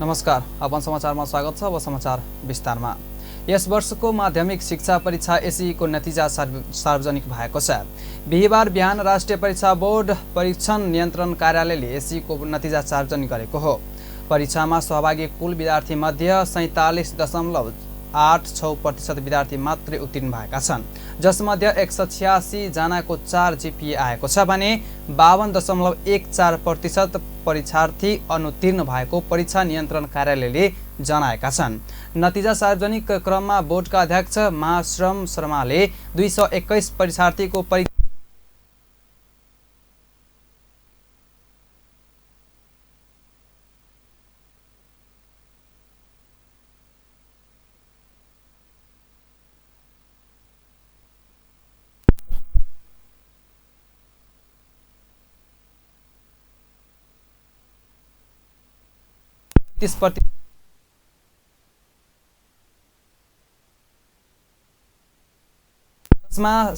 नमस्कार, अपन समाचारमा स्वागत छ। अब समाचार विस्तारमा। यस वर्षको माध्यमिक शिक्षा परीक्षा एसईको नतिजा सार्वजनिक भएको छ। बिहीबार बिहान राष्ट्रिय परीक्षा बोर्ड परीक्षण नियन्त्रण कार्यालयले एसईको नतिजा सार्वजनिक गरेको हो। परीक्षामा सहभागी कुल विद्यार्थी मध्ये 47.86% विद्यार्थी मात्रै उत्तीर्ण भएका छन्, जसमध्ये 186 जनाको 4 जीपीए आएको छ भने 52.14% परीक्षार्थी अनुत्तीर्ण भएको परीक्षा नियन्त्रण कार्यालयले जनाएका छन्। नतिजा सार्वजनिक क्रममा बोर्डका अध्यक्ष महाश्रम शर्माले 221 परीक्षार्थीको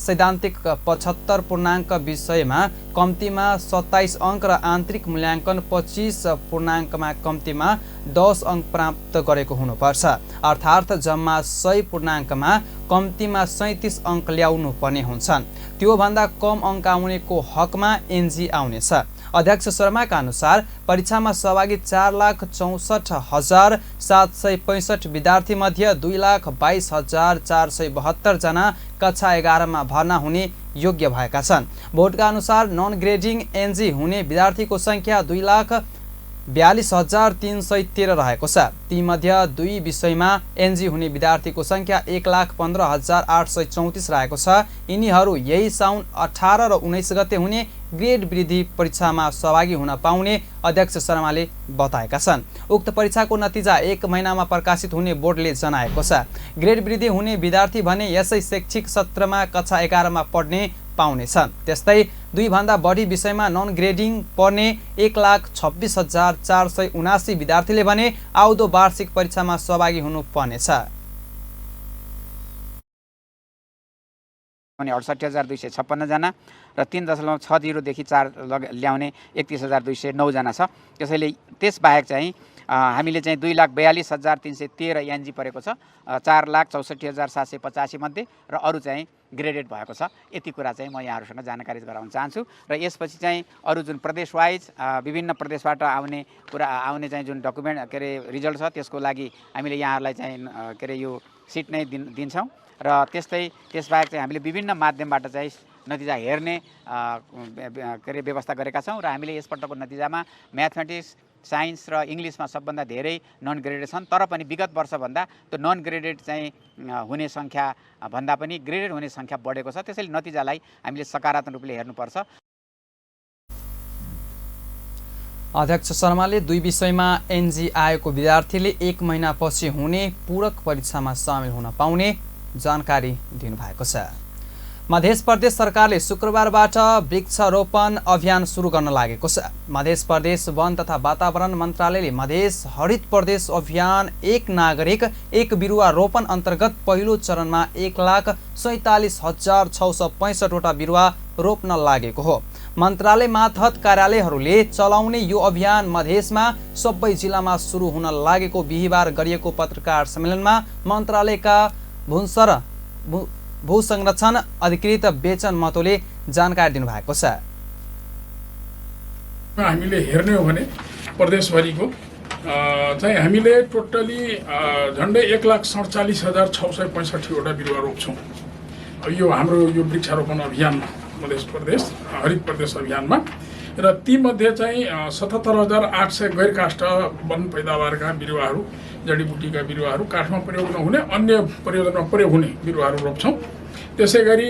सैद्धान्तिक 75 पूर्णाङ्क विषयमा कम्तीमा 27 अङ्क र आन्तरिक मूल्याङ्कन 25 पूर्णाङ्कमा कम्तीमा 10 अङ्क प्राप्त गरेको हुनुपर्छ। अर्थात् जम्मा 100 पूर्णाङ्कमा कम्तीमा 37 अङ्क ल्याउनु पर्ने हुन्छन्। त्योभन्दा कम अङ्क आउनेको हकमा एनजी आउनेछ। अध्यक्ष शर्माका अनुसार परीक्षामा सहभागी 4,64,765 विद्यार्थी मध्ये 2,22,472 जना कक्षा 11 मा भर्ना हुने योग्य भएका छन्। बोर्डका अनुसार नन ग्रेडिङ एनजी हुने विद्यार्थीको संख्या 2,42,313 रहेको छ। तीमध्ये 2 विषयमा एनजी हुने विद्यार्थीको संख्या 1,15,834 रहेको छ। यिनीहरू यही साउन 18 र 19 गते हुने ग्रेड वृद्धि परीक्षामा सहभागी हुन पाउने अध्यक्ष शर्माले बताएका छन्। उक्त परीक्षाको नतिजा 1 महिनामा प्रकाशित हुने बोर्डले जनाएको छ। ग्रेड वृद्धि हुने विद्यार्थी भने यसै शैक्षिक सत्रमा कक्षा 11 मा पढ्ने पाउनेछन्। त्यस्तै 2 भन्दा बढी विषयमा नन ग्रेडिङ पर्ने 1,26,479 विद्यार्थीले भने आउँदो वार्षिक परीक्षामा सहभागी हुनु पर्नेछ। 68,256 जना र 3.60 देखि 4 ल्याउने 31,209 जना छ। त्यसैले त्यसबाहेक चाहिँ हामीले चाहिँ 2,42,313 एनजी परेको छ, 4,64,785 मध्ये र अरू चाहिँ ग्रेडेड भएको छ। यति कुरा चाहिँ म यहाँहरूसँग जानकारी गराउन चाहन्छु। र यसपछि चाहिँ अरू जुन प्रदेश वाइज विभिन्न प्रदेशबाट आउने चाहिँ जुन डकुमेन्ट रिजल्ट छ त्यसको लागि हामीले यहाँहरूलाई चाहिँ यो सिट नै दिन्छौँ। र त्यसबाहेक चाहिँ हामीले विभिन्न माध्यमबाट चाहिँ नतिजा हेर्ने व्यवस्था गरेका छौँ। र हामीले यसपल्टको नतिजामा म्याथमेटिक्स, साइन्स र इङ्ग्लिसमा सबभन्दा धेरै नन ग्रेडेड छन्। तर पनि विगत वर्षभन्दा त्यो नन ग्रेडेड चाहिँ हुने सङ्ख्या भन्दा पनि ग्रेडेड हुने सङ्ख्या बढेको छ। त्यसैले नतिजालाई हामीले सकारात्मक रूपले हेर्नुपर्छ। अध्यक्ष शर्माले 2 विषयमा एनजी आएको विद्यार्थीले 1 महिनापछि हुने पूरक परीक्षामा सामेल हुन पाउने जानकारी दिनुभएको छ। मध्य प्रदेश सरकारले शुक्रबारबाट वृक्षारोपण अभियान सुरु गर्न लागेको छ। मध्य प्रदेश वन तथा वातावरण मन्त्रालयले मधेस हरित प्रदेश अभियान एक नागरिक एक बिरुवा रोपण अन्तर्गत पहिलो चरणमा 1,47,665 वटा बिरुवा रोप्न लागेको हो। मन्त्रालय मातहत कार्यालयहरूले चलाउने यो अभियान मधेसमा सबै जिल्लामा सुरु हुन लागेको बिहीबार गरिएको पत्रकार सम्मेलनमा मन्त्रालयका भू संरक्षण अधिकृत बेचन महतोले जानकारी दिनुभएको छ। हामीले हेर्ने हो भने प्रदेशभरिको चाहिँ हामीले टोटली झन्डै 1,47,665 वटा बिरुवा रोप्छौँ। यो हाम्रो यो वृक्षारोपण अभियानमा मध्य प्रदेश हरित प्रदेश अभियानमा र तीमध्ये चाहिँ 77,800 गैर काष्ठ वन पैदावारका बिरुवाहरू, जडीबुटीका बिरुवाहरू, काठमा प्रयोग नहुने अन्य प्रयोजनमा प्रयोग हुने बिरुवाहरू रोप्छौँ। त्यसै गरी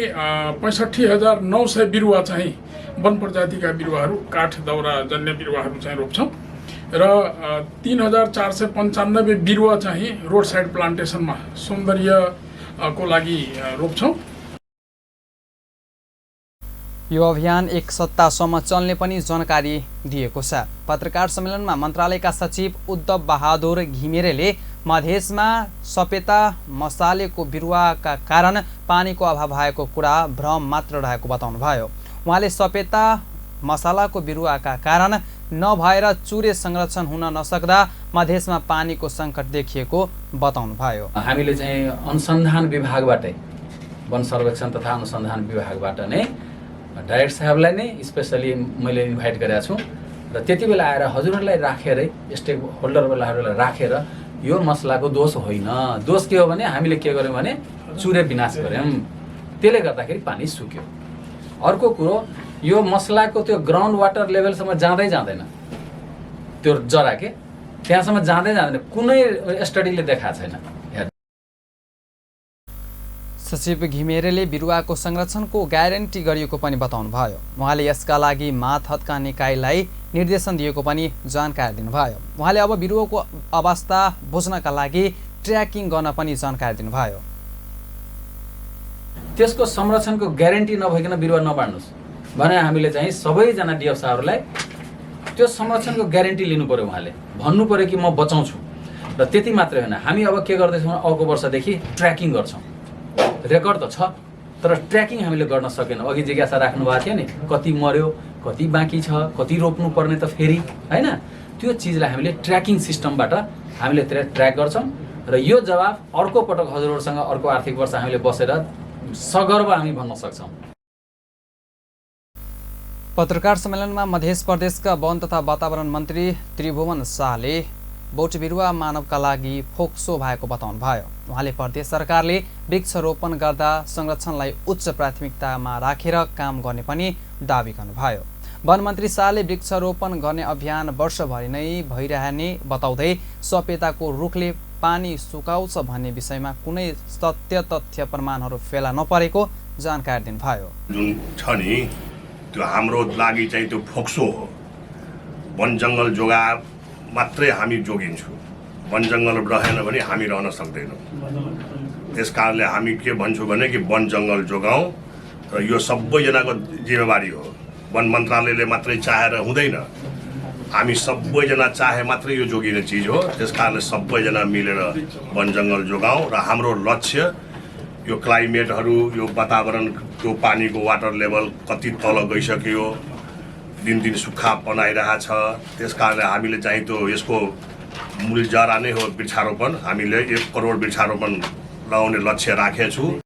65,900 बिरुवा चाहिँ वन प्रजातिका बिरुवाहरू, काठ दाउरा जन्य बिरुवाहरू चाहिँ रोप्छौँ र 3,495 बिरुवा चाहिँ रोड साइड प्लान्टेसनमा सौन्दर्यको लागि रोप्छौँ। यो अभियान 1 सप्ताहसम्म चल्ने पनि जानकारी दिएको छ। पत्रकार सम्मेलनमा मन्त्रालयका सचिव उद्धव बहादुर घिमिरेले मधेसमा सपेता मसालेको बिरुवाका कारण पानीको अभाव भएको कुरा भ्रम मात्र रहेको बताउनुभयो। उहाँले सपेता मसालाको बिरुवाका कारण नभएर चुरे संरक्षण हुन नसक्दा मधेसमा पानीको सङ्कट देखिएको बताउनुभयो। हामीले चाहिँ अनुसन्धान विभागबाटै वन सर्वेक्षण तथा अनुसन्धान विभागबाट नै डाइरेक्टर साहबलाई नै स्पेसली मैले इन्भाइट गरेको छु र त्यति बेला आएर हजुरहरूलाई राखेरै स्टेक होल्डरहरूलाई राखेर यो मसलाको दोष होइन, दोष के हो भने हामीले के गर्यौँ भने चुरे विनाश गऱ्यौँ, त्यसले गर्दाखेरि पानी सुक्यो। अर्को कुरो यो मसलाको त्यो ग्राउन्ड वाटर लेभलसम्म जाँदै जाँदैन, त्यो जरा के त्यहाँसम्म जाँदै जाँदैन, कुनै स्टडीले देखाएको छैन। सचिव घिमिरेले बिरुवाको संरक्षणको ग्यारेन्टी गरिएको पनि बताउनुभयो। उहाँले यसका लागि मातहतका निकायलाई निर्देशन दिएको पनि जानकारी दिनुभयो। उहाँले अब बिरुवाको अवस्था बुझ्नका लागि ट्र्याकिङ गर्न पनि जानकारी दिनुभयो। त्यसको संरक्षणको ग्यारेन्टी नभइकन बिरुवा नबाड्नुहोस् भने हामीले चाहिँ सबैजना डिएफ साहबहरूलाई त्यो संरक्षणको ग्यारेन्टी लिनु पर्यो। उहाँले भन्नु पर्यो कि म बचाउँछु। र त्यति मात्रै होइन, हामी अब के गर्दैछौँ, अर्को वर्षदेखि ट्र्याकिङ गर्छौँ। रेकर्ड त छ तर ट्र्याकिङ हामीले गर्न सकेनौँ। अघि जिज्ञासा राख्नु भएको थियो नि, कति मर्यो, कति बाँकी छ, कति रोप्नु पर्ने त फेरि होइन, त्यो चिजलाई हामीले ट्र्याकिङ सिस्टमबाट हामीले त्यसलाई ट्र्याक गर्छौँ। र यो जवाब अर्को पटक हजुरहरूसँग अर्को आर्थिक वर्ष हामीले बसेर सगर्व हामी भन्न सक्छौँ। पत्रकार सम्मेलनमा मध्य प्रदेशका वन तथा वातावरण मन्त्री त्रिभुवन शाहले बोट बिरुवा मानवका लागि फोक्सो भएको बताउनुभयो। उहाँले प्रदेश सरकारले वृक्षरोपण गर्दा संरक्षणलाई उच्च प्राथमिकतामा राखेर काम गर्ने पनि दावी गर्नुभयो। वन मन्त्री शाहले वृक्षरोपण गर्ने अभियान वर्षभरि नै भइरहने बताउँदै सपेताको रुखले पानी सुकाउँछ भन्ने विषयमा कुनै सत्य तथ्य प्रमाणहरू फेला नपरेको जानकारी दिनुभयो। जुन छ नि त्यो हाम्रो लागि चाहिँ त्यो फोक्सो हो। वन जङ्गल जोगा मात्रै हामी जोगिन्छौँ, वन जङ्गल रहेन भने हामी रहन सक्दैनौँ। त्यस कारणले हामी के भन्छौँ भने कि वन जङ्गल जोगाउँ र यो सबैजनाको जिम्मेवारी हो। वन मन्त्रालयले मात्रै चाहेर हुँदैन, हामी सबैजना चाहे मात्रै यो जोगिने चिज हो। त्यस कारणले सबैजना मिलेर वन जङ्गल जोगाउँ र हाम्रो लक्ष्य यो क्लाइमेटहरू, यो वातावरण, त्यो पानीको वाटर लेभल कति तल गइसक्यो, दिनदिन सुक्खा बनाइरहेछ। त्यस कारणले हामीले चाहिँ त्यो यसको मूल जरा नै हो वृक्षारोपण। हामीले 1 करोड वृक्षारोपण लगाउने लक्ष्य राखेका छौँ।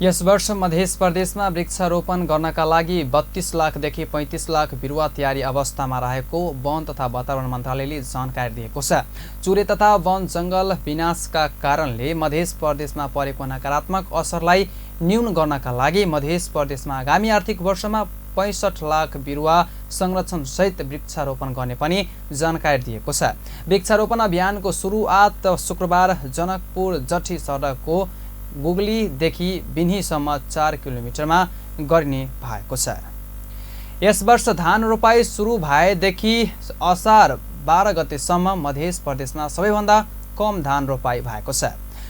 यस वर्ष मध्य प्रदेशमा वृक्षारोपण गर्नका लागि 32 लाखदेखि 35 लाख बिरुवा तयारी अवस्थामा रहेको वन तथा वातावरण मन्त्रालयले जानकारी दिएको छ। चुरे तथा वन जङ्गल विनाशका कारणले मध्य प्रदेशमा परेको नकारात्मक असरलाई न्यून गर्नका लागि मध्य प्रदेशमा आगामी आर्थिक वर्षमा 65 लाख बिरुवा संरक्षण सहित वृक्षारोपण गर्ने पनि जानकारी दिएको छ। वृक्षारोपण अभियानको सुरुवात शुक्रबार जनकपुर जठी सडकको गुगलीदेखि बिन्हीसम्म 4 किलोमिटरमा गर्ने भएको छ। यस वर्ष धान रोपाई सुरु भएदेखि असार 12 गतेसम्म मध्य प्रदेशमा सबैभन्दा कम धान रोपाई भएको छ।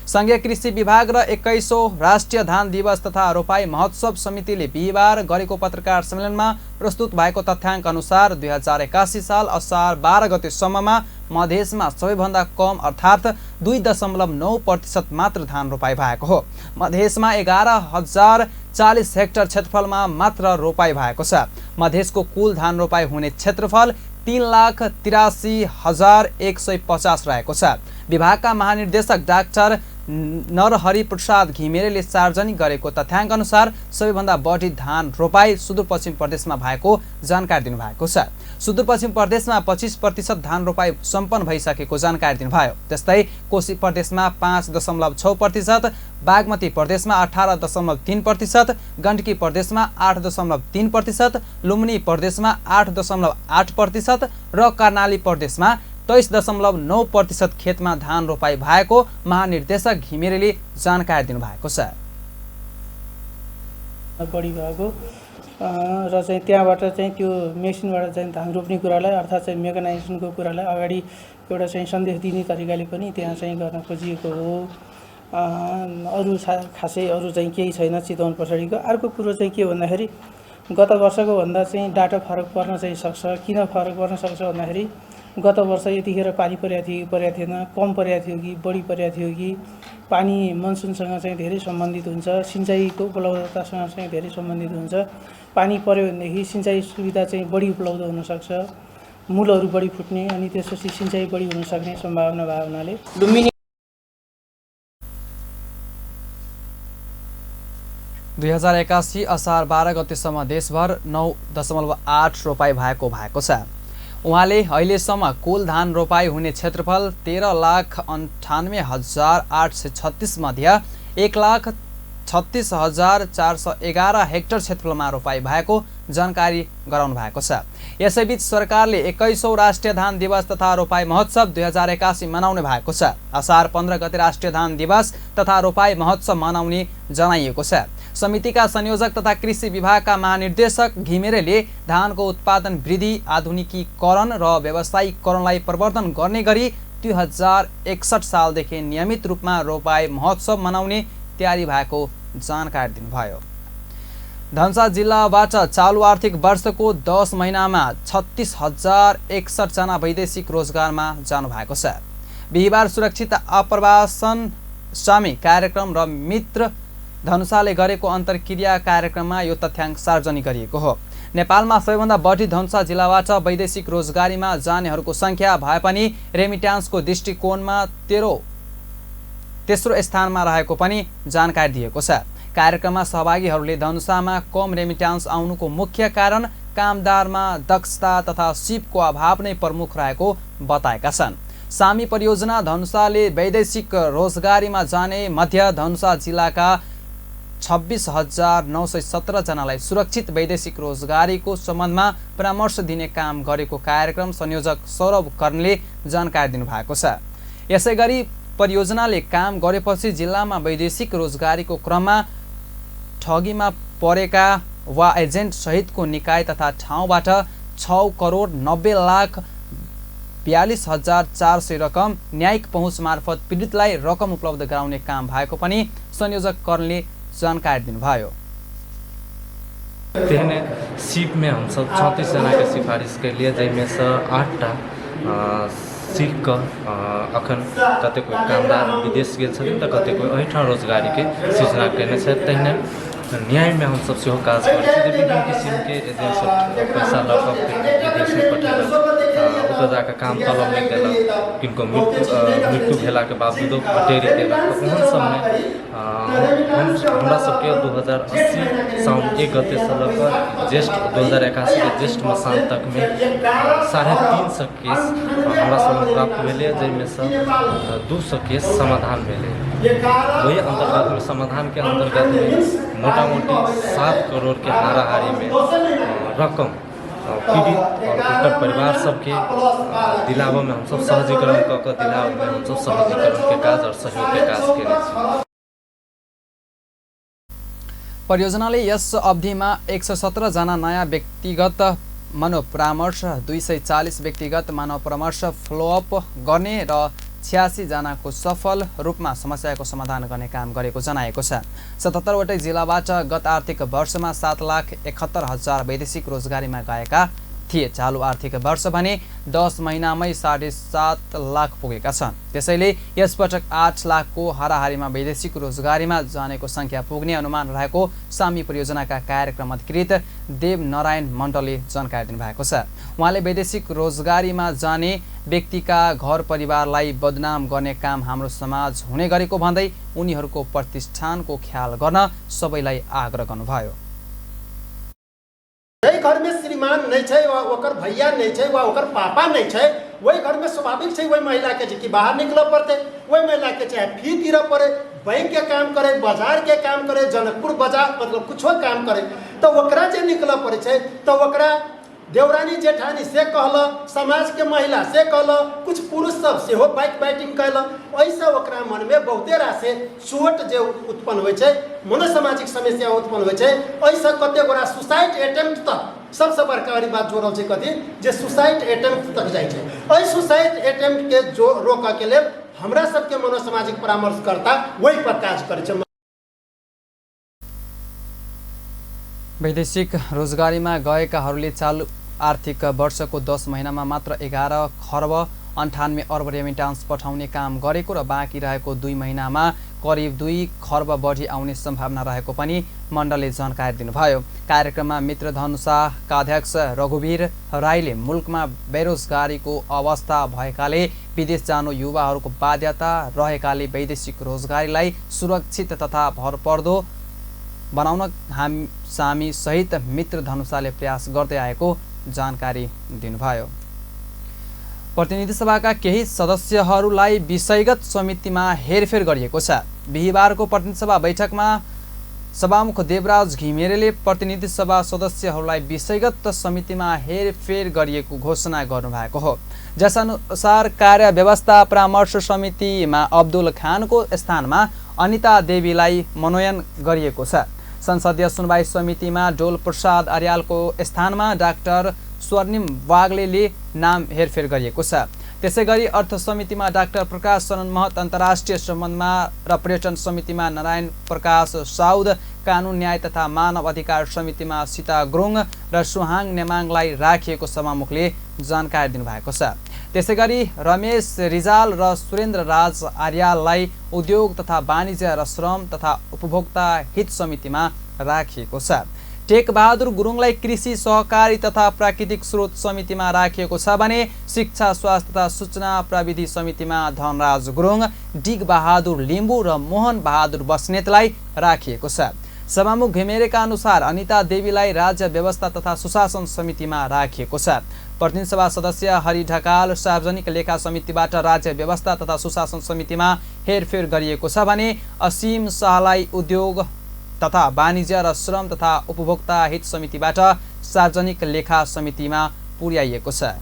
संघीय कृषि विभाग र 21औं राष्ट्रिय धान दिवस तथा रोपाई महोत्सव समितिले बिहिबार गरेको पत्रकार सम्मेलनमा प्रस्तुत भएको तथ्याङ्क अनुसार 2081 साल असार 12 गतेसम्ममा मधेसमा सबैभन्दा कम अर्थात् 2.9% मात्र धान रोपाई भएको हो। मधेसमा 11,040 हेक्टर क्षेत्रफलमा मात्र रोपाई भएको छ। मधेसको कुल धान रोपाई हुने क्षेत्रफल 3,83,150 रहेको छ। विभागका महानिर्देशक डाक्टर नरहरि प्रसाद घिमिरेले सार्वजनिक गरेको तथ्याङ्क अनुसार सबैभन्दा बढी धान रोपाई सुदूरपश्चिम प्रदेशमा भएको जानकारी दिनुभएको छ। सुदूरपश्चिम प्रदेशमा 25% धान रोपाई सम्पन्न भइसकेको जानकारी दिनुभयो। त्यस्तै कोशी प्रदेशमा 5.6%, बागमती प्रदेशमा 18.3%, गण्डकी प्रदेशमा 8.3%, लुम्बिनी प्रदेशमा 8.8% र कर्णाली प्रदेशमा 23.9% खेतमा धान रोपाई भएको महानिर्देशक घिमिरेले जानकारी दिनुभएको छ। बढी भएको र चाहिँ त्यहाँबाट चाहिँ त्यो मेसिनबाट चाहिँ धान रोप्ने कुरालाई अर्थात् चाहिँ मेकानाइजेसनको कुरालाई अगाडि एउटा चाहिँ सन्देश दिने तरिकाले पनि त्यहाँ चाहिँ गर्न खोजिएको हो। अरू खासै अरू चाहिँ केही छैन चितवन पछाडिको। अर्को कुरो चाहिँ के भन्दाखेरि गत वर्षको भन्दा चाहिँ डाटा फरक पर्न चाहिँ सक्छ। किन फरक पर्न सक्छ भन्दाखेरि गत वर्ष यतिखेर पानी परेको थियो कि परेको थिएन, कम परेको थियो कि बढी परेको थियो कि पानी मनसुनसँग चाहिँ धेरै सम्बन्धित हुन्छ, सिँचाइको उपलब्धतासँग चाहिँ धेरै सम्बन्धित हुन्छ। पानी पर्यो भनेदेखि सिँचाइ सुविधा चाहिँ बढी उपलब्ध हुनसक्छ, मूलहरू बढी फुट्ने अनि त्यसपछि सिँचाइ बढी हुन सक्ने सम्भावना भएको हुनाले लुम्बिनी 2081 असार 12 गतेसम्म देशभर 9.8 रोपाई भएको छ। उहाँले अहिलेसम्म कुल धान रोपाई हुने क्षेत्रफल 13,98,836 मध्ये 1,36,411 हेक्टर क्षेत्रफलमा रोपाई भएको जानकारी गराउनु भएको छ। यसैबीच सरकारले 21औं राष्ट्रिय धान दिवस तथा रोपाई महोत्सव 2081 मनाउने भएको छ। असार 15 गते राष्ट्रिय धान दिवस तथा रोपाई महोत्सव मनाउने जनाइएको छ। समितिका संयोजक तथा कृषि विभागका महानिर्देशक घिमिरेले धानको उत्पादन वृद्धि, आधुनिकीकरण र व्यावसायिकरणलाई प्रवर्धन गर्ने गरी 2061 सालदेखि नियमित रूपमा रोपाई महोत्सव मनाउने तयारी भएको जानकारी दिनुभयो। धनुषा जिल्लाबाट चालु आर्थिक वर्षको 10 महिनामा 36,061 जना वैदेशिक रोजगारमा जानु भएको छ। बिहिबार सुरक्षित आप्रवासन स्वामी कार्यक्रम र मित्र धनुषाले गरेको अन्तर्क्रिया कार्यक्रममा यो तथ्याङ्क सार्वजनिक गरिएको हो। नेपालमा सबैभन्दा बढी धनुषा जिल्लाबाट वैदेशिक रोजगारीमा जानेहरूको संख्या भए पनि रेमिट्यान्सको दृष्टिकोणमा तेस्रो स्थानमा रहेको पनि जानकारी दिएको छ। कार्यक्रममा सहभागीहरूले धनुषामा कम रेमिट्यान्स आउनुको मुख्य कारण कामदारमा दक्षता तथा सिपको अभाव नै प्रमुख रहेको बताएका छन्। सामी परियोजना धनुषाले वैदेशिक रोजगारीमा जाने मध्य धनुषा जिल्लाका 26,917 जनालाई सुरक्षित वैदेशिक रोजगारीको सम्बन्धमा परामर्श दिने काम गरेको कार्यक्रम संयोजक सौरभ कर्णले जानकारी दिनुभएको छ। यसैगरी परियोजनाले काम गरेपछि जिल्लामा वैदेशिक रोजगारीको क्रममा ठगीमा परेका वा एजेन्ट सहितको निकाय तथा ठाउँबाट 6,90,42,400 रकम न्यायिक पहुँच मार्फत पीडितलाई रकम उपलब्ध गराउने काम भएको पनि संयोजक कर्णले जानकारी दिनुभयो। तेहने सीप में हम सब 34 जना के सिफारिश के लिए जिसमें से 8टा सीख कर अखन कते कोई कामदार विदेश गए छथिन त कते कोई अहिठाम रोजगारी के सृजना करने से तेहने न्याय में हम सब सेहो काज करते हैं। विभिन्न किस्म के एजेंट सब पैसा लॉकअप विदेश में पठेलक, उतर जाकर काम तलब नहीं देलक, किनको मृत्यु भेला के बावजूदो हटेरी देलक। ओहन सबमे हमरा सबके 2080 साउन 1 गते से लेकर ज्येष्ठ 2081 के ज्येष्ठ मसान तक में 350 केस हमरा सब प्राप्त भेले, जिसमें से 200 केस समाधान भेले। वही अंतर्गत में समाधान के अंतर्गत में मोटा मोटी 7 करोड़ के हाराहारी में रकम पीड़ित और उनकर परिवार सबके दिलावा में हम सब सहजीकरण कर दिलावा में हम सब सहजीकरण के काज और सहयोग के काज केने छी। परियोजनाले यस अवधिमा 117 जना नयाँ व्यक्तिगत मनोपरामर्श, 240 व्यक्तिगत मनोपरामर्श फ्लोअप गर्ने र 86 जनाको सफल रूपमा समस्याको समाधान गर्ने काम गरेको जनाएको छ। 77 वटै जिल्लाबाट गत आर्थिक वर्षमा 7,71,000 वैदेशिक रोजगारीमा गएका थिए। चालु आर्थिक वर्ष भने 10 महिनामै 7.5 लाख पुगेका छन्। त्यसैले यसपटक 8 लाखको हाराहारीमा वैदेशिक रोजगारीमा जानेको संख्या पुग्ने अनुमान रहेको सामी परियोजनाका कार्यक्रम अधिकृत देव नारायण मण्डलले जानकारी दिनुभएको छ। उहाँले वैदेशिक रोजगारीमा जाने व्यक्तिका घर परिवारलाई बदनाम गर्ने काम हाम्रो समाज हुने गरेको भन्दै उनीहरूको प्रतिष्ठानको ख्याल गर्न सबैलाई आग्रह गर्नुभयो। जै घर में श्रीमान नहीं छै वा ओकर भैया नहीं छै वा ओकर पापा नहीं छै, वही घर में स्वाभाविक छै वही महिला के कि बाहर निकल पड़ते, वही महिला के चाहे फी दिए पड़े, बैंक के काम करे, बाजार के काम करे, जनकपुर बाजार मतलब कुछो काम करे, तो ओकरा जे निकल पड़े छै तो ओकरा देवरानी जेठानी से कहल, समाज के महिला से कहल, कुछ पुरुष सब से हो बाइटिंग कहल, ऐसा ओकरा मन में बहुते रासे चोट जे उत्पन्न होइ छै, मनोसामाजिक समस्या उत्पन्न होइ छै। ऐसा कते गोरा सुसाइड अटेम्प्ट तक सबसे बड़का वाली बात जोड़ल छै कथी जे सुसाइड अटेम्प्ट तक जाइ छै। ऐ सुसाइड अटेम्प्ट के जो रोक के लेल हमरा सबके मनोसामाजिक परामर्शकर्ता वही पर काज करै छै। वैदेशिक रोजगारीमा गएकाहरूले चालु आर्थिक वर्षको 10 महिनामा मात्र 11,98,00,000,000 रेमिट्यान्स पठाउने काम गरेको र बाँकी रहेको 2 महिनामा करिब 2 खर्ब बढी आउने सम्भावना रहेको पनि मण्डलले जानकारी दिनुभयो। कार्यक्रममा मित्रधनुषाका अध्यक्ष रघुवीर राईले मुलुकमा बेरोजगारीको अवस्था भएकाले विदेश जानु युवाहरूको बाध्यता रहेकाले वैदेशिक रोजगारीलाई सुरक्षित तथा भरपर्दो बनाउन हामी सहित मित्रधनुषाले प्रयास गर्दै आएको जानकारी दिनुभयो। प्रतिनिधि सभाका केही सदस्यहरूलाई विषयगत समितिमा हेरफेर गरिएको छ। बिहिबारको प्रतिनिधि सभा बैठकमा सभामुख देवराज घिमिरेले प्रतिनिधि सभा सदस्यहरूलाई विषयगत समितिमा हेरफेर गरिएको घोषणा गर्नुभएको हो। जसअनुसार कार्य व्यवस्था परामर्श समितिमा अब्दुल खानको स्थानमा अनिता देवीलाई मनोनयन गरिएको छ। संसदीय सुनवाई समितिमा डोल प्रसाद अर्यालको स्थानमा डाक्टर स्वर्णिम वाग्लेले नाम हेरफेर गरिएको छ। त्यसैगरी अर्थ समितिमा डाक्टर प्रकाश शरण महत, अन्तर्राष्ट्रिय सम्बन्धमा र पर्यटन समितिमा नारायण प्रकाश साउद, कानुन न्याय तथा मानव अधिकार समितिमा सीता गुरुङ र सुहाङ नेमाङलाई राखिएको सभामुखले जानकारी दिनुभएको छ। त्यसैगरी रमेश रिजाल र सुरेन्द्र राज आर्याललाई उद्योग तथा वाणिज्य र श्रम तथा उपभोक्ता हित समितिमा राखिएको छ। टेकबहादुर गुरुङलाई कृषि सहकारी तथा प्राकृतिक स्रोत समितिमा राखिएको छ भने शिक्षा स्वास्थ्य तथा सूचना प्रविधि समितिमा धनराज गुरुङ, डिग बहादुर लिम्बू र मोहन बहादुर बस्नेतलाई राखिएको छ। सभामुख घिमिरेका अनुसार अनिता देवीलाई राज्य व्यवस्था तथा सुशासन समितिमा राखिएको छ। प्रतिनिधि सभा सदस्य हरि ढकाल सार्वजनिक लेखा समितिबाट राज्य व्यवस्था तथा सुशासन समितिमा हेरफेर गरिएको छ भने असीम शाहलाई उद्योग तथा वाणिज्य र श्रम तथा उपभोक्ता हित समितिबाट सार्वजनिक लेखा समितिमा पुर्याइएको छ।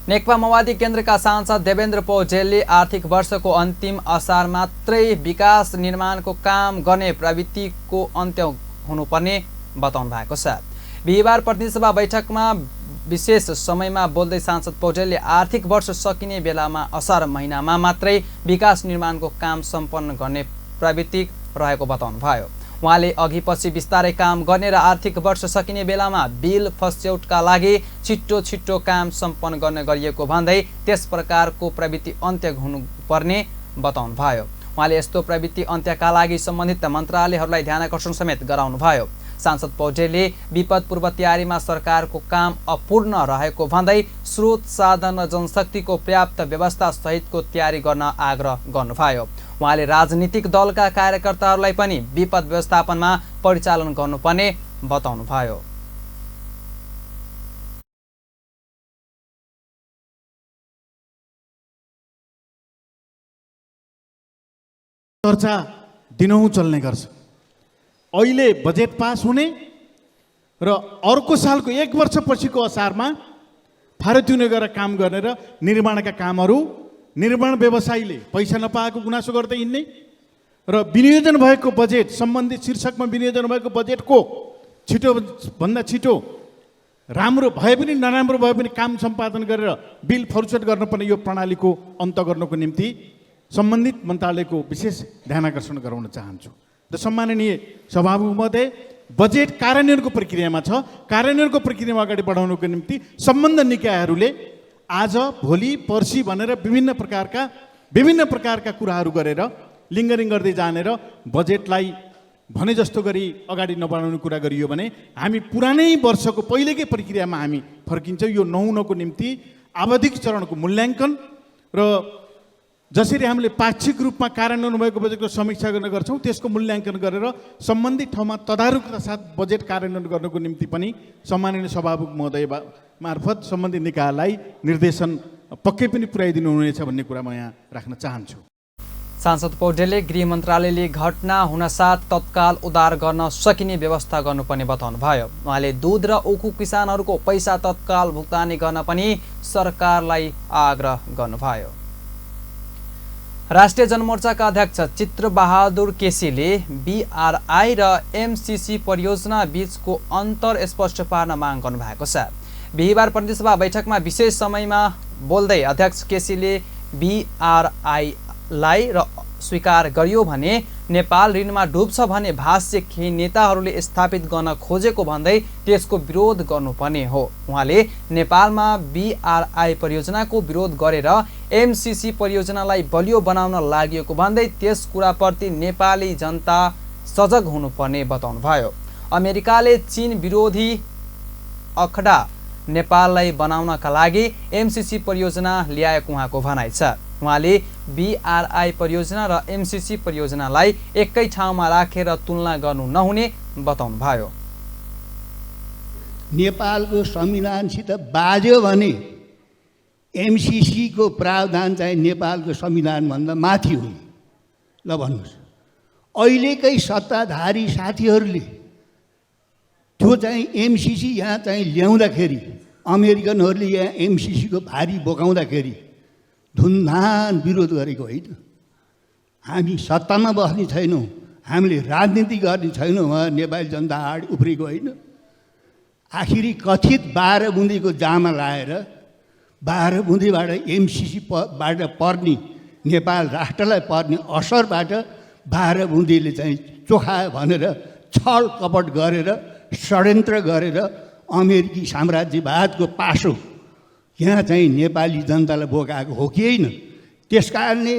नेकपा माओवादी केन्द्रका सांसद देवेन्द्र पौडेलले आर्थिक वर्षको अन्तिम असार मात्रै विकास निर्माणको काम गर्ने प्रवृत्तिको अन्त्य हुनुपर्ने बताउनु भएको छ। बिहिबार प्रतिनिधि सभा बैठकमा विशेष समयमा बोल्दै सांसद पौडेलले आर्थिक वर्ष सकिने बेलामा असार महिनामा मात्रै विकास निर्माणको काम सम्पन्न गर्ने प्रवृत्ति रहेको बताउनुभयो। उहाँले अघि पछि बिस्तारै काम गर्ने र आर्थिक वर्ष सकिने बेलामा बिल फस्यौटका लागि छिट्टो काम सम्पन्न गर्ने गरिएको भन्दै त्यस प्रकारको प्रवृत्ति अन्त्य हुनुपर्ने बताउनुभयो। उहाँले यस्तो प्रवृत्ति अन्त्यका लागि सम्बन्धित मन्त्रालयहरूलाई ध्यानाकर्षण समेत गराउनुभयो। सांसद पौडेलले विपद पूर्व तयारीमा सरकारको काम अपूर्ण रहेको भन्दै स्रोत साधन र जनशक्तिको पर्याप्त व्यवस्था सहितको तयारी गर्न आग्रह गर्नुभयो। उहाँले राजनीतिक दलका कार्यकर्ताहरूलाई पनि विपद व्यवस्थापनमा परिचालन गर्नुपर्ने बताउनुभयो। चर्चा दिनहुँ चल्ने गर्छ। अहिले बजेट पास हुने र अर्को सालको 1 वर्षपछिको असारमा फारतुने गरेर काम गर्ने र निर्माणका कामहरू निर्माण व्यवसायीले पैसा नपाएको गुनासो गर्दै हिँड्ने र विनियोजन भएको बजेट सम्बन्धित शीर्षकमा विनियोजन भएको बजेटको छिटोभन्दा छिटो राम्रो भए पनि नराम्रो भए पनि काम सम्पादन गरेर बिल फौरचट गर्नुपर्ने यो प्रणालीको अन्त गर्नको निम्ति सम्बन्धित मन्त्रालयको विशेष ध्यानाकर्षण गराउन चाहन्छु। र सम्माननीय सभामुख महोदय, बजेट कार्यान्वयनको प्रक्रियामा छ। कार्यान्वयनको प्रक्रियामा अगाडि बढाउनको निम्ति सम्बन्ध निकायहरूले आज भोलि पर्सि भनेर विभिन्न प्रकारका कुराहरू गरेर लिङ्गरिङ गर्दै जाने र बजेटलाई भने जस्तो गरी अगाडि नबढाउने कुरा गरियो भने हामी पुरानै वर्षको पहिलेकै प्रक्रियामा हामी फर्किन्छौँ। यो नहुनको निम्ति आवधिक चरणको मूल्याङ्कन र जसरी हामीले पाक्षिक रूपमा कार्यान्वयन भएको बजेटको समीक्षा गर्ने गर्छौँ त्यसको मूल्याङ्कन गरेर सम्बन्धित ठाउँमा तदारुकता साथ बजेट कार्यान्वयन गर्नको निम्ति पनि सम्माननीय सभामुख महोदय मार्फत सम्बन्धित निकायलाई निर्देशन पक्कै पनि पुर्याइदिनु हुनेछ भन्ने कुरा म यहाँ राख्न चाहन्छु। सांसद पौडेलले गृह मन्त्रालयले घटना हुनसाथ तत्काल उद्धार गर्न सकिने व्यवस्था गर्नुपर्ने बताउनुभयो। उहाँले दूध र उखु किसानहरूको पैसा तत्काल भुक्तानी गर्न पनि सरकारलाई आग्रह गर्नुभयो। राष्ट्रिय जनमोर्चाका अध्यक्ष चित्र बहादुर केसीले बीआरआई र एमसीसी परियोजना बीचको अन्तर स्पष्ट पार्न माग गर्नुभएको छ। बिहिबार प्रतिनिधि सभा बैठकमा विशेष समयमा बोल्दै अध्यक्ष केसीले बीआरआईलाई स्वीकार गरियो भने नेपाल ऋणमा डुब्छ भने भाष्य केही नेताहरूले स्थापित गर्न खोजेको भन्दै त्यसको विरोध गर्नुपर्ने हो। उहाँले नेपालमा BRI परियोजनाको विरोध गरेर MCC परियोजनालाई बलियो बनाउन लागि भन्दै त्यस कुराप्रति नेपाली जनता सजग हुनुपर्ने बताउनुभयो। अमेरिकाले चीन विरोधी अखडा नेपाललाई बनाउनका लागि MCC परियोजना ल्याएको उहाँको भनाइ छ। उहाँले BRI परियोजना र MCC परियोजनालाई एकै ठाउँमा राखेर तुलना गर्नु नहुने बताउनुभयो। नेपालको संविधानसित बाज्यो भने MCC को प्रावधान चाहिँ नेपालको संविधानभन्दा माथि हुन्। ल भन्नुहोस्, अहिलेकै सत्ताधारी साथीहरूले त्यो चाहिँ MCC यहाँ चाहिँ ल्याउँदाखेरि अमेरिकनहरूले यहाँ MCC को भारी बोकाउँदाखेरि धुमधाम विरोध गरेको होइन। हामी सत्तामा बस्ने छैनौँ, हामीले राजनीति गर्ने छैनौँ, नेपाली जनता आड उफ्रेको होइन। आखिरी कथित 12 बुँदीको जामा लाएर 12 बुँदीबाट MCC बाट पर्ने नेपाल राष्ट्रलाई पर्ने असरबाट 12 बुँदीले चाहिँ चोखायो भनेर छल कपट गरेर षड्यन्त्र गरेर अमेरिकी साम्राज्यवादको पासो यहाँ चाहिँ नेपाली जनतालाई बोकाएको हो कि होइन? त्यसकारणले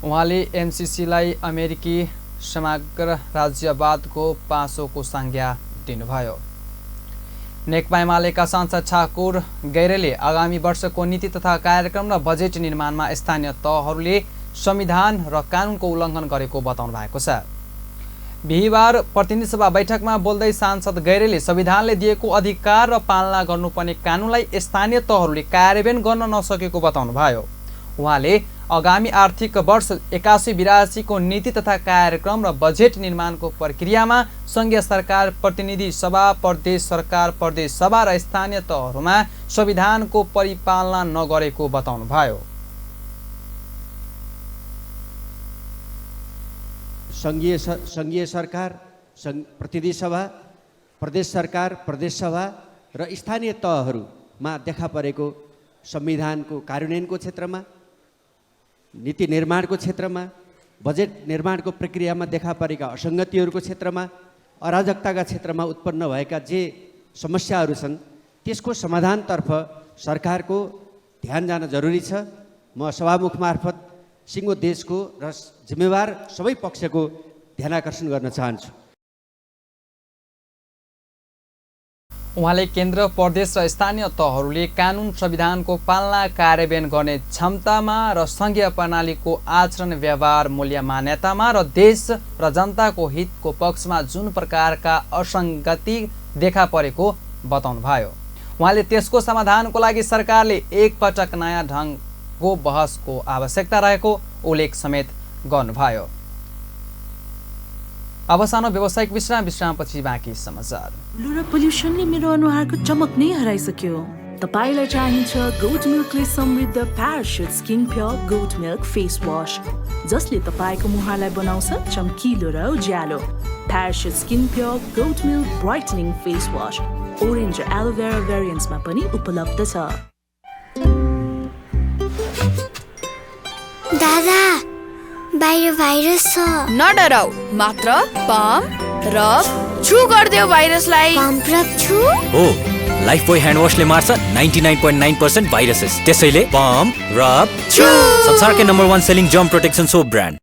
उहाँले MCCलाई अमेरिकी समग्र राज्यवादको पासोको संज्ञा दिनुभयो। नेकपा एमालेका सांसद ठाकुर गैरेले आगामी वर्षको नीति तथा कार्यक्रम र बजेट निर्माणमा स्थानीय तहहरूले संविधान र कानुनको उल्लङ्घन गरेको बताउनु भएको छ। बिहिबार प्रतिनिधि सभा बैठकमा बोल्दै सांसद गैरेले संविधानले दिएको अधिकार र पालना गर्नुपर्ने कानुनलाई स्थानीय तहहरूले कार्यान्वयन गर्न नसकेको बताउनुभयो। उहाँले आगामी आर्थिक वर्ष 81-82 को नीति तथा कार्यक्रम र बजेट निर्माणको प्रक्रियामा संघीय सरकार, प्रतिनिधि सभा, प्रदेश सरकार, प्रदेश सभा र स्थानीय तहहरूमा संविधानको परिपालना नगरेको बताउनुभयो। संघीय सरकार, प्रतिनिधि सभा, प्रदेश सरकार, प्रदेश सभा र स्थानीय तहहरूमा देखा परेको संविधानको कार्यान्वयनको क्षेत्रमा, नीति निर्माणको क्षेत्रमा, बजेट निर्माणको प्रक्रियामा देखा परेका असङ्गतिहरूको क्षेत्रमा, अराजकताका क्षेत्रमा उत्पन्न भएका जे समस्याहरू छन् त्यसको समाधानतर्फ सरकारको ध्यान जान जरुरी छ। म सभामुख मार्फत सिङ्गो देशको र जिम्मेवार सबै पक्षको ध्यानाकर्षण गर्न चाहन्छु। उहाँले केन्द्र, प्रदेश र स्थानीय तहहरूले कानुन संविधानको पालना कार्यान्वयन गर्ने क्षमतामा र संघीय प्रणालीको आचरण व्यवहार मूल्य मान्यतामा र देश र जनताको हितको पक्षमा जुन प्रकारका असङ्गति देखा परेको बताउनुभयो। उहाँले त्यसको समाधानको लागि सरकारले एकपटक नयाँ ढङ्गको बहसको आवश्यकता रहेको उल्लेख समेत गर्नुभयो। अब सानो व्यावसायिक विश्रामपछि बाँकी समाचार। लुरा पोल्युसनले मेरो अनुहारको चमक नै हराइसक्यो। तपाईलाई चाहिन्छ गोट मिल्कले समृद्ध Parachute skin pure goat milk face wash, जसले तपाईको मुहारलाई बनाउँछ चम्किलो र उज्यालो। Parachute skin pure goat milk brightening face wash orange र एलोभेरा भेरिएन्ट्समा पनि उपलब्ध छ। दादा, बाहिर भाइरस छ। नडराऊ, मात्र पम्प रब छु गर्दियो भाइरसलाई। पम्प रब छु हो, लाइफबोय ह्यान्ड वाशले मार्छ 99.9% भाइरसेस। त्यसैले पम्प रब छु, संसारकै number 1 selling germ protection soap brand.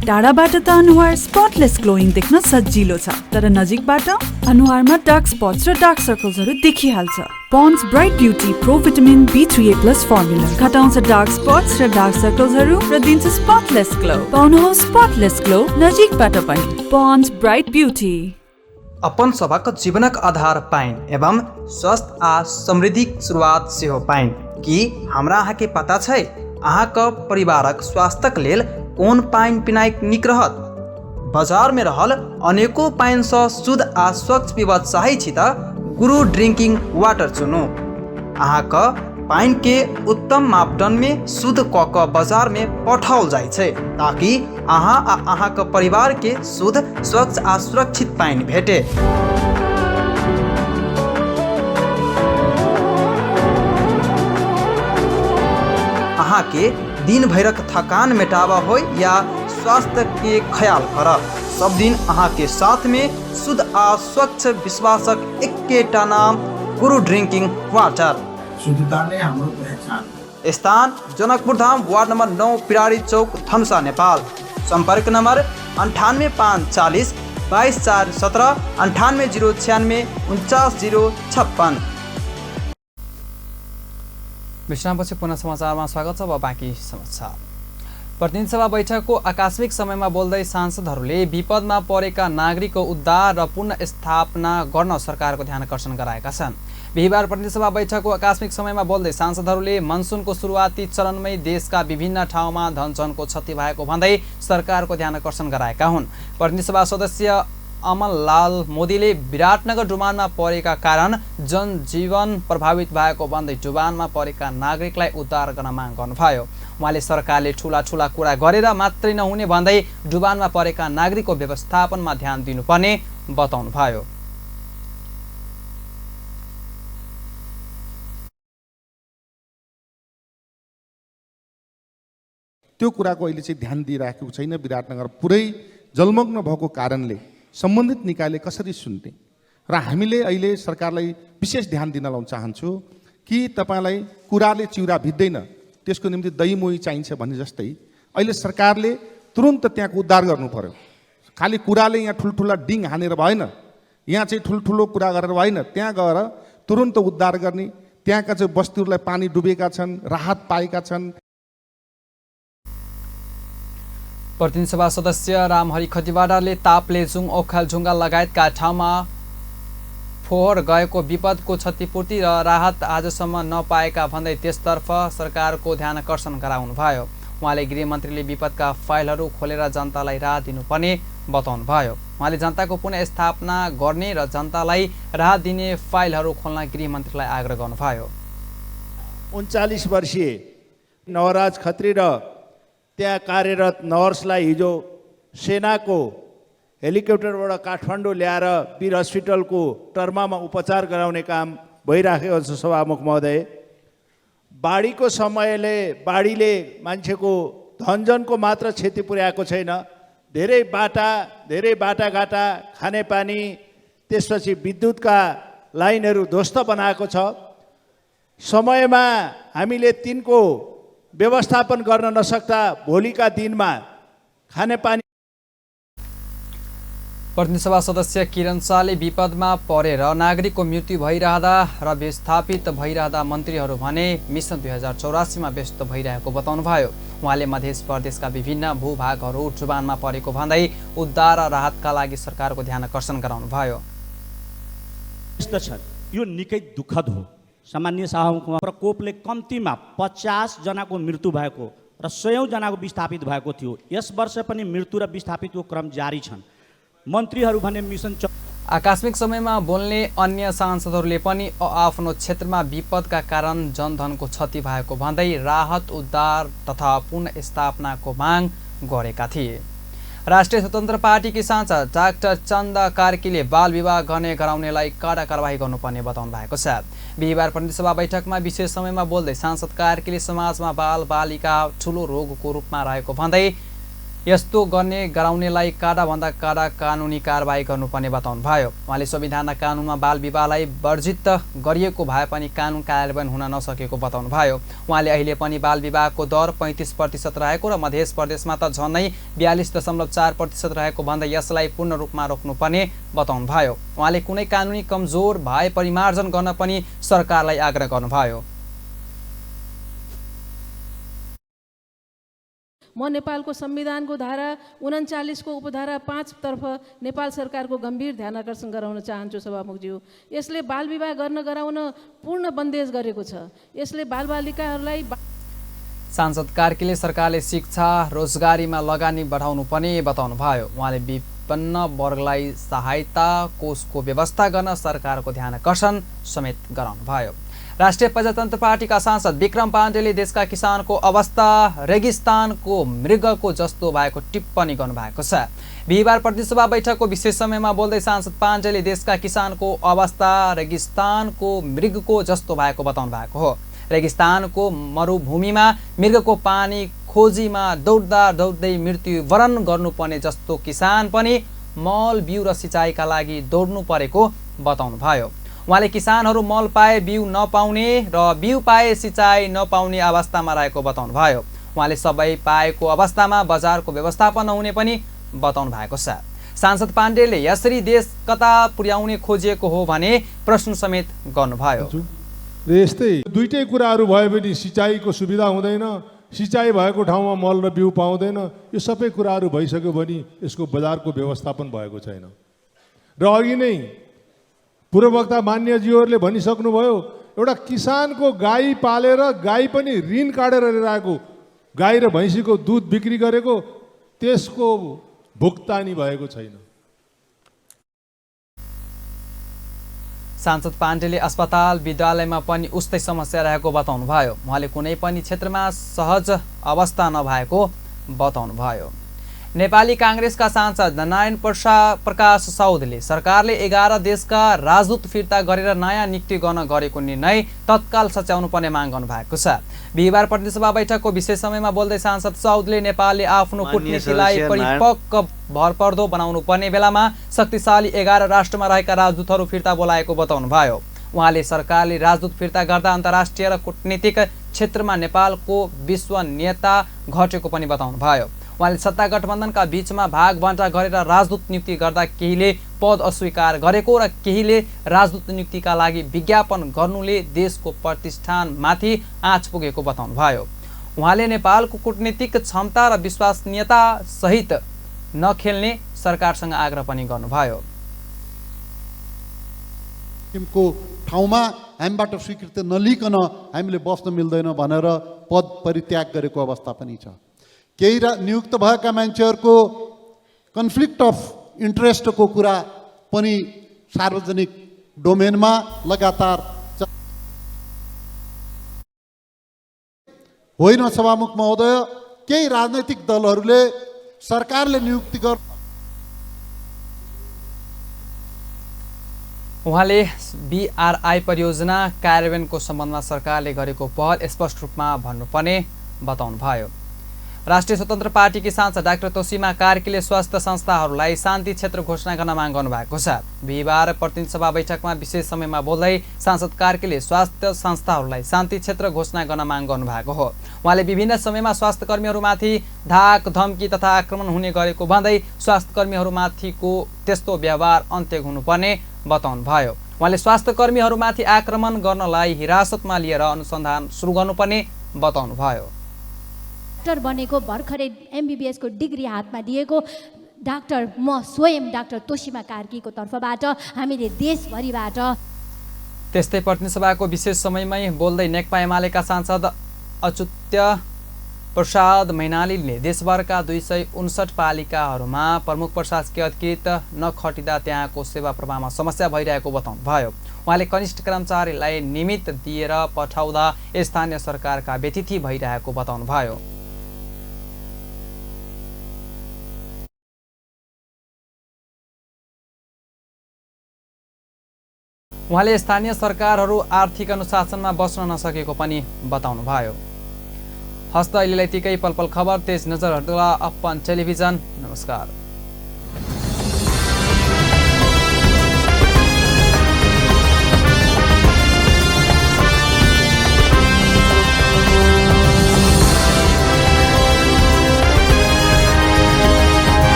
टाढाबाट त अनुहार स्पटलेस ग्लोइङ देख्न सजिलो छ, तर नजिकबाट अनुहारमा डार्क स्पट्स र डार्क सर्कल्सहरू देखिहाल्छ। Pond's bright beauty pro vitamin B3A+ formula घटाउँछ डार्क स्पट्स र डार्क सर्कल्सहरू र दिन्छ स्पटलेस ग्लो। पाउनुहोस् स्पटलेस ग्लो नजिकबाट पनि। पन्ड्स ब्राइट ब्युटी। अपन सभक जीवनक आधार पाइन एवं स्वस्थ आ समृद्धिक शुरुआत सेहो पाइन कि हमरा अहाँके पता छै अहाँके परिवारक स्वास्थ्यक लेल कोन पाइन पिनाइ नीक रहत? बाजार में रहल अनेको पाइन सँ शुद्ध आ स्वच्छ पीबऽ चाहै छी त गुरु ड्रिंकिंग वाटर चुनू। अहाँके पाइन के उत्तम मापदंड में शुद्ध क के बाजार में पठाओल जाइ छै ताकि अहाँ आ अहाँके परिवार के शुद्ध, स्वच्छ आ सुरक्षित पाइन भेटे। अहाँक के दिन भरक थकान मेटावा हो या स्वास्थ्य के ख्याल कर, सब दिन अहाँ के साथ में शुद्ध आ स्वच्छ विश्वासक एकेटा नाम गुरु ड्रिंकिंग वाटर। शुद्धता नै हाम्रो पहचान। स्थान जनकपुर धाम, वार्ड नंबर 9, पिरारी चौक, धनुषा, नेपाल। संपर्क नंबर 98540 22417 98096 49056। विश्रामपछि पुनः समाचारमा स्वागत छ। अब बाँकी समाचार। प्रतिनिधि सभा बैठकको आकस्मिक समयमा बोल्दै सांसदहरूले विपदमा परेका नागरिकको उद्धार र पुनर्स्थापना गर्न सरकारको ध्यान आकर्षण गराएका छन्। बिहिबार प्रतिनिधि सभा बैठकको आकस्मिक समयमा बोल्दै सांसदहरूले मनसुनको सुरुवाती चरणमै देशका विभिन्न ठाउँमा धनजनको क्षति भएको भन्दै सरकारको ध्यान आकर्षण गराएका हुन्। प्रतिनिधि सभा सदस्य अमनलाल मोदीले विराटनगर डुबानमा परेका कारण जनजीवन प्रभावित भएको भन्दै डुबानमा परेका नागरिकलाई उद्धार गर्न माग गर्नुभयो। उहाँले सरकारले ठूला कुरा गरेर मात्रै नहुने भन्दै डुबानमा परेका नागरिकको व्यवस्थापनमा ध्यान दिनुपर्ने बताउनुभयो। त्यो कुराको अहिले चाहिँ ध्यान दिइराखेको छैन। विराटनगर पुरै जलमग्न भएको कारणले सम्बन्धित निकायले कसरी सुन्ने र हामीले अहिले सरकारलाई विशेष ध्यान दिन लाउन चाहन्छु कि तपाईलाई कुराले चिउरा भित्दैन, त्यसको निम्ति दही मोही चाहिन्छ भन्ने जस्तै अहिले सरकारले तुरुन्त त्यहाँको उद्धार गर्नु पर्यो। खालि कुराले यहाँ ठुल्ठुला डिङ हानेर भएन, यहाँ चाहिँ ठुल्ठुलो कुरा गरेर भएन, त्यहाँ गएर तुरुन्त उद्धार गर्ने, त्यहाँका चाहिँ बस्तीहरूलाई पानी डुबेका छन्, राहत पाएका छन्। प्रतिनिधि सभा सदस्य रामहरि खतिवड़ाले ताप्लेजुङ, ओखलढुङ्गा लगायतका ठाउँमा फोहोर गएको विपदको क्षतिपूर्ति र राहत आजसम्म नपाएका भन्दै त्यसतर्फ सरकारको ध्यान आकर्षण गराउनुभयो। उहाँले गृहमन्त्रीले विपदका फाइलहरू खोलेर जनतालाई राहत दिनुपर्ने बताउनुभयो। उहाँले जनताको पुनर्स्थापना गर्ने र जनतालाई राहत दिने फाइलहरू खोल्न गृहमन्त्रीलाई आग्रह गर्नुभयो। 39 वर्षीय नवराज खत्री र त्यहाँ कार्यरत नर्सलाई हिजो सेनाको हेलिकप्टरबाट काठमाडौँ ल्याएर वीर हस्पिटलको टर्मामा उपचार गराउने काम भइराखेको छ। सभामुख महोदय, बाढीको समयले बाढीले मान्छेको धनजनको मात्र क्षति पुर्याएको छैन, धेरै बाटाघाटा, खानेपानी, त्यसपछि विद्युतका लाइनहरू ध्वस्त बनाएको छ। समयमा हामीले तिनको व्यवस्थापन गर्न नसक्दा भोलिका दिनमा खानेपानी। प्रतिनिधि सभा सदस्य किरण शाहले विपदमा परेर नागरिकको मृत्यु भइरहँदा र विस्थापित भइरहँदा मन्त्रीहरू भने मिसन 2084 मा व्यस्त भइरहेको बताउनुभयो। उहाँले मध्य प्रदेशका विभिन्न भूभागहरू डुबानमा परेको भन्दै उद्धार र राहतका लागि सरकारको ध्यान आकर्षण गराउनुभयो। यो निकै दुःखद हो। सामान्य सभामुखमा प्रकोपले कम्तीमा 50 जनाको मृत्यु भएको र 100 जनाको विस्थापित भएको थियो। यस वर्ष पनि मृत्यु र विस्थापितको क्रम जारी छन्। मन्त्रीहरू भने मिसन आकस्मिक समयमा बोल्ने अन्य सांसदहरूले पनि आफ्नो क्षेत्रमा विपदका कारण जनधनको क्षति भएको भन्दै राहत, उद्धार तथा पुनर्स्थापनाको माग गरेका थिए। राष्ट्रिय स्वतन्त्र पार्टीकी सांसद डाक्टर चन्द कार्कीले बाल विवाह गर्ने गराउनेलाई कडा कारबाही गर्नुपर्ने बताउनु भएको छ। बिहिबार प्रतिनिधि सभा बैठकमा विशेष समयमा बोल्दै सांसद कार्कीले समाजमा बाल बालिका ठूलो रोगको रूपमा रहेको भन्दै यस्तो गर्ने गराउनेलाई काडाभन्दा काडा कानुनी कारबाही गर्नुपर्ने बताउनुभयो। उहाँले संविधानका कानुनमा बाल विवाहलाई वर्जित गरिएको भए पनि कानुन कार्यान्वयन हुन नसकेको बताउनुभयो। उहाँले अहिले पनि बाल विवाहको दर 35% रहेको र मध्य प्रदेशमा त झन्नै 42.4% रहेको भन्दै यसलाई पूर्ण रूपमा रोक्नुपर्ने बताउनुभयो। उहाँले कुनै कानुनी कमजोर भए परिमार्जन गर्न पनि सरकारलाई आग्रह गर्नुभयो। म नेपालको संविधानको धारा 39 को उपधारा 5 तर्फ नेपाल सरकारको गम्भीर ध्यान आकर्षण गराउन चाहन्छु सभामुखज्यू। यसले बाल विवाह गर्न गराउन पूर्ण बन्देज गरेको छ। यसले बालबालिकाहरूलाई सांसद कार्कीले सरकारले शिक्षा रोजगारीमा लगानी बढाउनु पर्ने बताउनुभयो। उहाँले विपन्न वर्गलाई सहायता कोषको व्यवस्था गर्न सरकारको ध्यान आकर्षण समेत गराउनुभयो। राष्ट्रिय प्रजातन्त्र पार्टीका सांसद विक्रम पाण्डेले देशका किसानको अवस्था रेगिस्तानको मृगको जस्तो भएको टिप्पणी गर्नुभएको छ। बिहिबार प्रतिनिधि सभा बैठकको विशेष समयमा बोल्दै सांसद पाण्डेले देशका किसानको अवस्था रेगिस्तानको मृगको जस्तो भएको बताउनु भएको हो। रेगिस्तानको मरुभूमिमा मृगको पानी खोजीमा दौड्दै मृत्युवरण गर्नुपर्ने जस्तो किसान पनि मल बिउ र सिँचाइका लागि दौड्नु परेको बताउनुभयो। उहाँले किसानहरू मल पाए बिउ नपाउने र बिउ पाए सिँचाइ नपाउने अवस्थामा रहेको बताउनुभयो। उहाँले सबै पाएको अवस्थामा बजारको व्यवस्थापन नहुने पनि बताउनु भएको छ। सांसद पाण्डेले यसरी देश कता पुर्याउने खोजिएको हो भने प्रश्न समेत गर्नुभयो। र यस्तै दुईटै कुराहरू भयो भने सिँचाइको सुविधा हुँदैन, सिँचाइ भएको ठाउँमा मल र बिउ पाउँदैन, यो सबै कुराहरू भइसक्यो भने यसको बजारको व्यवस्थापन भएको छैन। र अघि नै पूर्ववक्ता मान्यज्यूहरूले भनिसक्नुभयो, एउटा किसानको गाई पालेर गाई पनि ऋण काटेर लिएर गाई र भैँसीको दुध बिक्री गरेको त्यसको भुक्तानी भएको छैन। सांसद पाण्डेले अस्पताल विद्यालयमा पनि उस्तै समस्या रहेको बताउनुभयो। उहाँले कुनै पनि क्षेत्रमा सहज अवस्था नभएको बताउनुभयो। नेपाली काङ्ग्रेसका सांसद नारायण प्रकाश साउदले सरकारले 11 देशका राजदूत फिर्ता गरेर नयाँ नियुक्ति गर्न गरेको निर्णय तत्काल सच्याउनु पर्ने माग गर्नु भएको छ। बिहिबार प्रतिनिधिसभा बैठकको विशेष समयमा बोल्दै सांसद साउदले नेपालले आफ्नो कूटनीतिलाई परिपक्व भरपर्दो बनाउनु पर्ने बेलामा शक्तिशाली 11 राष्ट्रमा रहेका राजदूतहरू फिर्ता बोलाएको बताउनुभयो। उहाँले सरकारले राजदूत फिर्ता गर्दा अन्तर्राष्ट्रिय र कूटनीतिक क्षेत्रमा नेपालको विश्वसनीयता घटेको पनि बताउनुभयो। उहाँले सत्ता गठबन्धनका बीचमा भागबाँडा गरेर राजदूत नियुक्ति गर्दा केहीले पद अस्वीकार गरेको र केहीले राजदूत नियुक्तिका लागि विज्ञापन गर्नुले देशको प्रतिष्ठानमाथि आँच पुगेको बताउनुभयो। उहाँले नेपालको कूटनीतिक क्षमता र विश्वसनीयता सहित नखेल्ने सरकारसँग आग्रह पनि गर्नुभयो। को ठाउँमा हामीबाट स्वीकृति नलिकन हामीले बस्न मिल्दैन भनेर पद परित्याग गरेको अवस्था पनि छ। केही नियुक्त भएका मान्छेहरूको कन्फ्लिक्ट अफ इन्ट्रेस्टको कुरा पनि सार्वजनिक डोमेनमा लगातार होइन। सभामुख महोदय, केही राजनैतिक दलहरूले सरकारले नियुक्ति गर् उहाँले BRI परियोजना कार्यान्वयनको सम्बन्धमा सरकारले गरेको पहल स्पष्ट रूपमा भन्नुपर्ने बताउनुभयो। राष्ट्रिय स्वतन्त्र पार्टीकी सांसद डाक्टर तोसीमा कार्कीले स्वास्थ्य संस्थाहरूलाई शान्ति क्षेत्र घोषणा गर्न माग गर्नुभएको छ। बिहिबार प्रतिनिधि सभा बैठकमा विशेष समयमा बोल्दै सांसद कार्कीले स्वास्थ्य संस्थाहरूलाई शान्ति क्षेत्र घोषणा गर्न माग गर्नुभएको हो। उहाँले विभिन्न समयमा स्वास्थ्य कर्मीहरूमाथि धाक धम्की तथा आक्रमण हुने गरेको भन्दै स्वास्थ्य कर्मीहरूमाथिको त्यस्तो व्यवहार अन्त्य हुनुपर्ने बताउनुभयो। उहाँले स्वास्थ्य कर्मीहरूमाथि आक्रमण गर्नलाई हिरासतमा लिएर अनुसन्धान सुरु गर्नुपर्ने बताउनुभयो। डाक्टर बनेको भर्खरै MBBS को डिग्री हातमा दिएको डाक्टर म स्वयं डाक्टर तोसीमा कार्कीको तर्फबाट हामीले देशभरिबाट। त्यस्तै प्रतिनिधि सभाको विशेष समयमै बोल्दै नेकपा एमालेका सांसद अच्युत प्रसाद मैनालीले देशभरका 259 पालिकाहरूमा प्रमुख प्रशासकीय अधिकृत नखटिँदा त्यहाँको सेवा प्रवाहमा समस्या भइरहेको बताउनुभयो। उहाँले कनिष्ठ कर्मचारीलाई निमित्त दिएर पठाउँदा स्थानीय सरकारका व्यतिथि भइरहेको बताउनुभयो। उहाँले स्थानीय सरकारहरू आर्थिक अनुशासनमा बस्न नसकेको पनि बताउनुभयो। हस्त अहिलेलाई यतिकै पल पल खबर तेज नजर हर्दुला अपन टेलिभिजन। नमस्कार।